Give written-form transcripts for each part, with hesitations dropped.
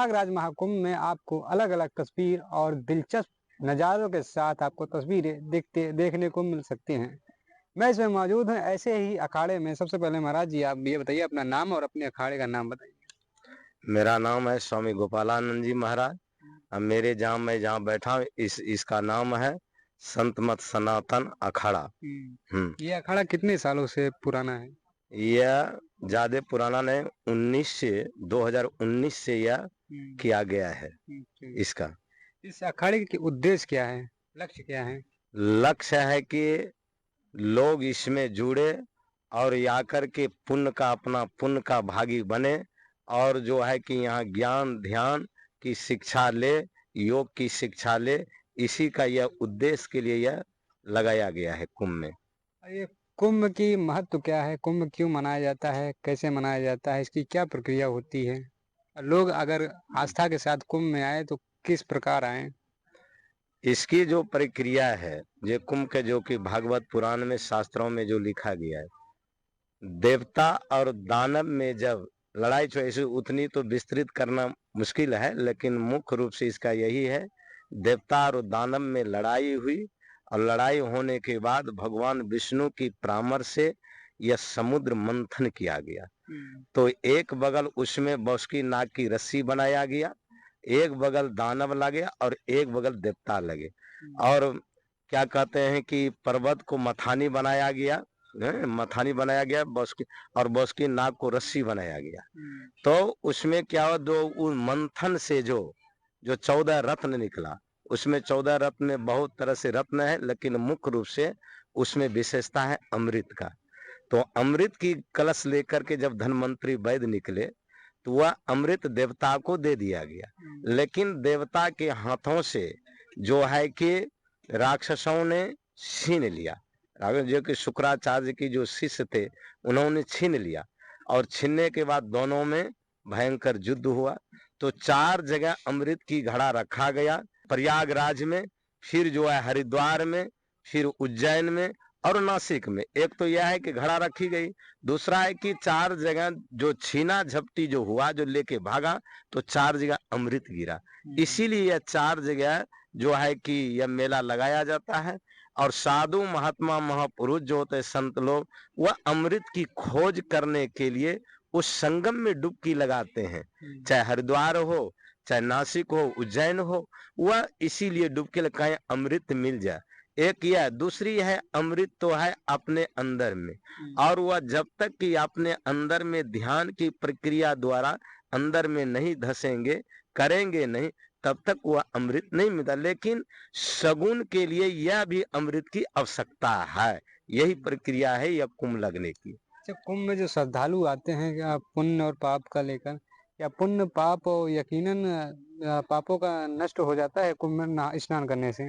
प्रयागराज महाकुंभ में आपको अलग-अलग तस्वीर और दिलचस्प नज़ारों के साथ आपको तस्वीरें देखने को मिल सकती हैं। मैं इसमें मौजूद हूँ ऐसे ही अखाड़े में। सबसे पहले महाराज जी आप ये बताइए अपना नाम और अपने अखाड़े का नाम बताइए? मेरा नाम है स्वामी गोपालानंद जी महाराज। अब मेरे मैं जहाँ बैठा हूँ इसका नाम है संत मत सनातन अखाड़ा। ये अखाड़ा कितने सालों से पुराना है? यह ज्यादा पुराना नहीं, 2019 से यह किया गया है। ठीक। इसका इस अखाड़े के उद्देश्य क्या है? लक्ष्य क्या है? लक्ष्य है कि लोग इसमें जुड़े और आकर के अपना पुण्य का भागी बने, और जो है कि यहाँ ज्ञान ध्यान की शिक्षा ले, योग की शिक्षा ले। इसी का यह उद्देश्य के लिए यह लगाया गया है कुंभ में। ये कुंभ की महत्व क्या है? कुंभ क्यों मनाया जाता है? कैसे मनाया जाता है? इसकी क्या प्रक्रिया होती है? लोग अगर आस्था के साथ कुंभ में आए तो किस प्रकार आए? इसकी जो प्रक्रिया है, ये कुंभ के जो कि भागवत पुराण में शास्त्रों में जो लिखा गया है, देवता और दानव में जब लड़ाई ऐसी उतनी तो विस्तृत करना मुश्किल है, लेकिन मुख्य रूप से इसका यही है, देवता और दानव में लड़ाई हुई, और लड़ाई होने के बाद भगवान विष्णु की परामर्श से यह समुद्र मंथन किया गया। तो एक बगल उसमें बासुकी नाग की रस्सी बनाया गया, एक बगल दानव लगे और एक बगल देवता लगे, और क्या कहते हैं कि पर्वत को मथानी बनाया गया, मथानी बनाया गया बासुकी नाग को रस्सी बनाया गया। तो उसमें क्या हुआ, दो उस मंथन से जो 14 रत्न निकला, उसमें 14 रत्न में बहुत तरह से रत्न है, लेकिन मुख्य रूप से उसमें विशेषता है अमृत का। तो अमृत की कलश लेकर के जब धनवंतरी वैद्य निकले तो वह अमृत देवता को दे दिया गया, लेकिन देवता के हाथों से जो है कि राक्षसों ने छीन लिया। जो कि शुक्राचार्य की जो शिष्य थे उन्होंने छीन लिया, और छीनने के बाद दोनों में भयंकर युद्ध हुआ। तो 4 जगह अमृत की घड़ा रखा गया, प्रयागराज में, फिर जो है हरिद्वार में, फिर उज्जैन में और नासिक में। एक तो यह है कि घड़ा रखी गई, दूसरा है कि 4 जगह जो छीना झपटी जो हुआ, जो लेके भागा, तो 4 जगह अमृत गिरा। इसीलिए यह 4 जगह जो है कि यह मेला लगाया जाता है। और साधु महात्मा महापुरुष जो होते हैं संत लोग, वह अमृत की खोज करने के लिए उस संगम में डुबकी लगाते हैं, चाहे हरिद्वार हो, चाहे नासिक हो, उज्जैन हो, वह इसीलिए डुबकी लगाए अमृत मिल जाए। एक यह, दूसरी है अमृत तो है अपने अंदर में, और वह जब तक कि अपने अंदर में ध्यान की प्रक्रिया द्वारा अंदर में नहीं धसेंगे, करेंगे नहीं, तब तक वह अमृत नहीं मिलता। लेकिन सगुन के लिए यह भी अमृत की आवश्यकता है। यही प्रक्रिया है यह कुंभ लगने की। अच्छा, कुंभ में जो श्रद्धालु आते हैं क्या पुण्य और पाप का लेकर, या पुण्य पाप और यकीनन पापों का नष्ट हो जाता है कुंभ में स्नान करने से?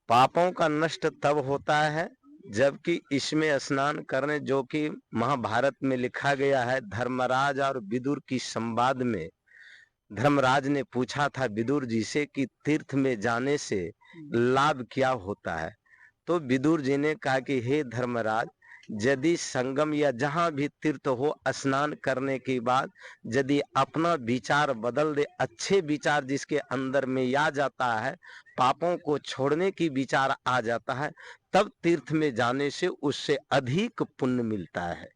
पापों का नष्ट तब होता है जबकि इसमें स्नान करने, जो कि महाभारत में लिखा गया है, धर्मराज और विदुर की संवाद में धर्मराज ने पूछा था विदुर जी से कि तीर्थ में जाने से लाभ क्या होता है। तो विदुर जी ने कहा कि हे धर्मराज, यदि संगम या जहां भी तीर्थ हो, स्नान करने के बाद यदि अपना विचार बदल दे, अच्छे विचार जिसके अंदर में आ जाता है, पापों को छोड़ने की विचार आ जाता है, तब तीर्थ में जाने से उससे अधिक पुण्य मिलता है।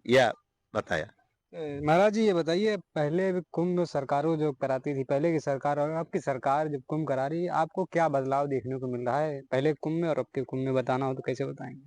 यह बताया। महाराज जी ये बताइए, पहले भी कुंभ सरकारों जो कराती थी, पहले की सरकार और अब की सरकार जब कुंभ करा रही है, आपको क्या बदलाव देखने को मिल रहा है पहले कुंभ में और अब के कुंभ में? बताना हो तो कैसे बताएंगे?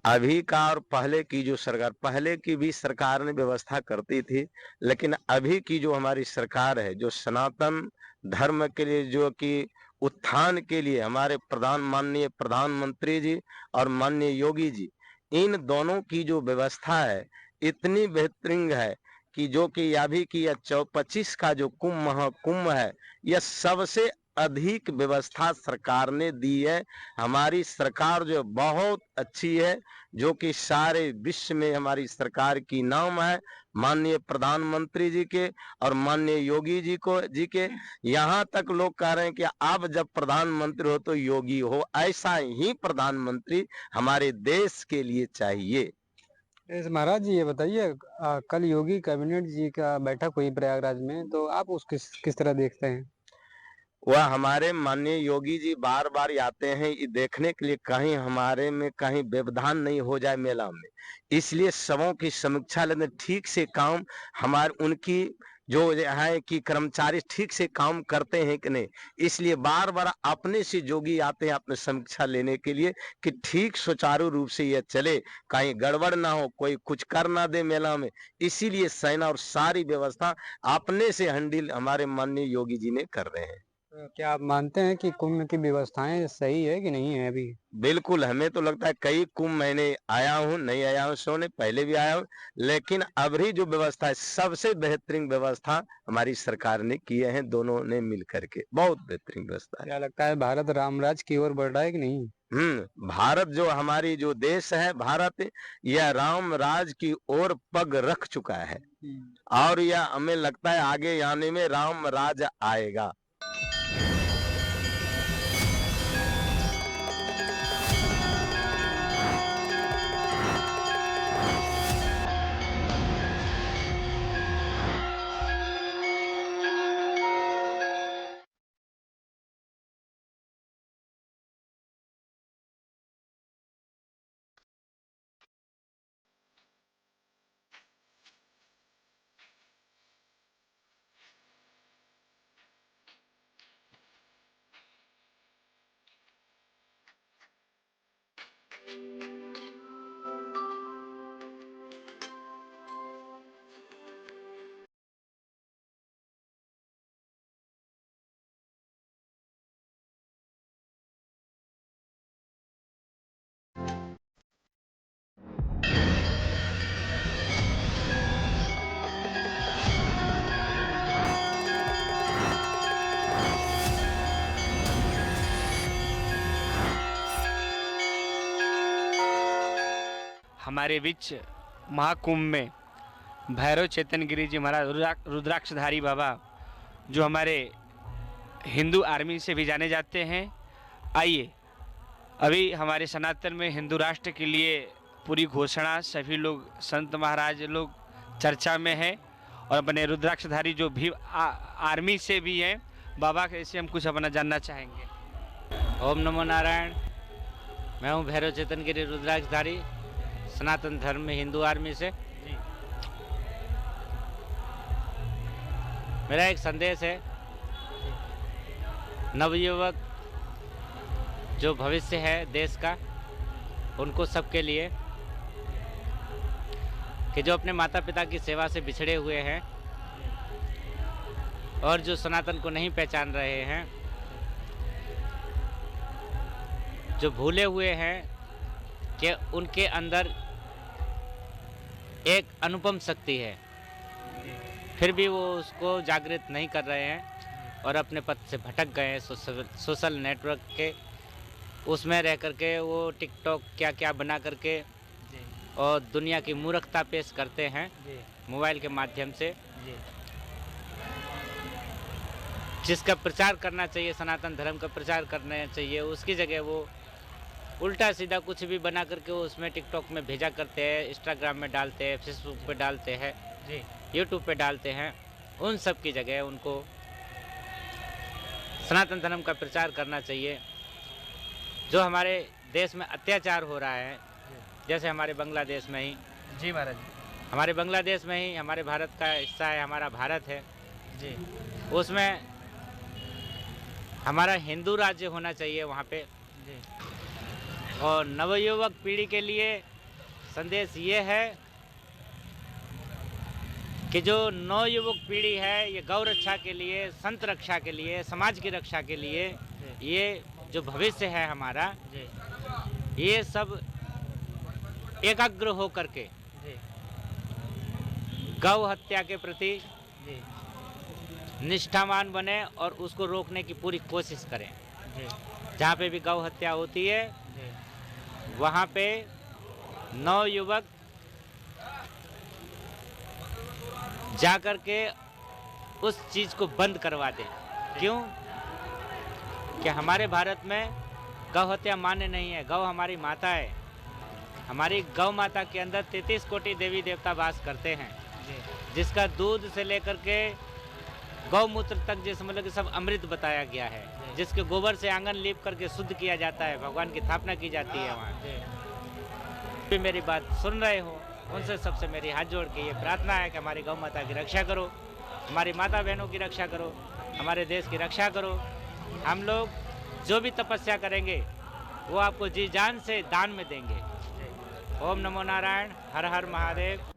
अभी का और पहले की जो सरकार, पहले की भी सरकार ने व्यवस्था करती थी, लेकिन अभी की जो हमारी सरकार है, जो सनातन धर्म के लिए, जो कि उत्थान के लिए हमारे माननीय प्रधानमंत्री जी और माननीय योगी जी, इन दोनों की जो व्यवस्था है इतनी बेहतरीन है कि जो कि अभी की यह 25 का जो कुंभ महाकुंभ है, यह सबसे अधिक व्यवस्था सरकार ने दी है। हमारी सरकार जो बहुत अच्छी है, जो कि सारे विश्व में हमारी सरकार की नाम है, माननीय प्रधानमंत्री जी के और माननीय योगी जी के। यहाँ तक लोग कह रहे हैं कि आप जब प्रधानमंत्री हो तो योगी हो, ऐसा ही प्रधानमंत्री हमारे देश के लिए चाहिए। इस महाराज जी ये बताइए कल योगी कैबिनेट जी का बैठक हुई प्रयागराज में, तो आप उस किस तरह देखते हैं? वह हमारे माननीय योगी जी बार बार आते हैं ये देखने के लिए कहीं हमारे में कहीं व्यवधान नहीं हो जाए मेला में, इसलिए सबों की समीक्षा लेते ठीक से काम हमारे उनकी जो है कि कर्मचारी ठीक से काम करते हैं कि नहीं, इसलिए बार बार अपने से जोगी आते हैं अपने समीक्षा लेने के लिए कि ठीक सुचारू रूप से यह चले, कहीं गड़बड़ ना हो, कोई कुछ कर ना दे मेला में। इसीलिए सेना और सारी व्यवस्था अपने से हैंडल हमारे माननीय योगी जी ने कर रहे हैं। क्या आप मानते हैं कि कुंभ की व्यवस्थाएं सही है कि नहीं है अभी? बिल्कुल, हमें तो लगता है कई कुंभ मैंने आया हूँ, नहीं आया हूँ सोने, पहले भी आया हूँ, लेकिन अभी जो व्यवस्था है, सबसे बेहतरीन व्यवस्था हमारी सरकार ने किए हैं, दोनों ने मिल कर के, बहुत बेहतरीन व्यवस्था है। क्या लगता है भारत रामराज की ओर बढ़ रहा है कि नहीं? भारत जो हमारी जो देश है, भारत, यह राम राज की ओर पग रख चुका है और यह हमें लगता है आगे आने में राम राज आएगा। हमारे बीच महाकुंभ में भैरव चेतन गिरी जी महाराज रुद्राक्षधारी बाबा, जो हमारे हिंदू आर्मी से भी जाने जाते हैं। आइए, अभी हमारे सनातन में हिंदू राष्ट्र के लिए पूरी घोषणा सभी लोग संत महाराज लोग चर्चा में है और अपने रुद्राक्षधारी जो भी आर्मी से भी हैं बाबा के, इससे हम कुछ अपना जानना चाहेंगे। ओम नमो नारायण। मैं हूँ भैरव चेतन गिरी रुद्राक्षधारी, सनातन धर्म में हिंदू आर्मी से। मेरा एक संदेश है, नवयुवक जो भविष्य है देश का, उनको सबके लिए, कि जो अपने माता पिता की सेवा से बिछड़े हुए हैं और जो सनातन को नहीं पहचान रहे हैं, जो भूले हुए हैं कि उनके अंदर एक अनुपम शक्ति है, फिर भी वो उसको जागृत नहीं कर रहे हैं और अपने पथ से भटक गए हैं। सोशल नेटवर्क के उसमें रह करके वो टिकटॉक क्या क्या बना करके और दुनिया की मूर्खता पेश करते हैं मोबाइल के माध्यम से। जिसका प्रचार करना चाहिए, सनातन धर्म का प्रचार करना चाहिए, उसकी जगह वो उल्टा सीधा कुछ भी बना करके उसमें टिकटॉक में भेजा करते हैं, इंस्टाग्राम में डालते हैं, फेसबुक पे डालते हैं, यूट्यूब पे डालते हैं। उन सब की जगह उनको सनातन धर्म का प्रचार करना चाहिए। जो हमारे देश में अत्याचार हो रहा है, जैसे हमारे बांग्लादेश में ही, जी महाराज हमारे बांग्लादेश में ही हमारे भारत का हिस्सा है, हमारा भारत है जी, उसमें हमारा हिंदू राज्य होना चाहिए वहाँ पे। और नवयुवक पीढ़ी के लिए संदेश ये है कि जो नवयुवक पीढ़ी है, ये गौ रक्षा के लिए, संत रक्षा के लिए, समाज की रक्षा के लिए, ये जो भविष्य है हमारा, ये सब एकाग्र हो करके गौ हत्या के प्रति निष्ठावान बने और उसको रोकने की पूरी कोशिश करें। जहाँ पे भी गौ हत्या होती है वहाँ पे नवयुवक जा कर के उस चीज़ को बंद करवा दें। क्यों? कि हमारे भारत में गौ हत्या मान्य नहीं है। गौ हमारी माता है, हमारी गौ माता के अंदर 33 कोटि देवी देवता वास करते हैं, जिसका दूध से लेकर के गौमूत्र तक जैसे मतलब कि सब अमृत बताया गया है, जिसके गोबर से आंगन लीप करके शुद्ध किया जाता है, भगवान की स्थापना की जाती है वहाँ। भी मेरी बात सुन रहे हो, उनसे सबसे मेरी हाथ जोड़ के ये प्रार्थना है कि हमारी गौ माता की रक्षा करो, हमारी माता बहनों की रक्षा करो, हमारे देश की रक्षा करो। हम लोग जो भी तपस्या करेंगे वो आपको जी जान से दान में देंगे। ओम नमो नारायण, हर हर महादेव।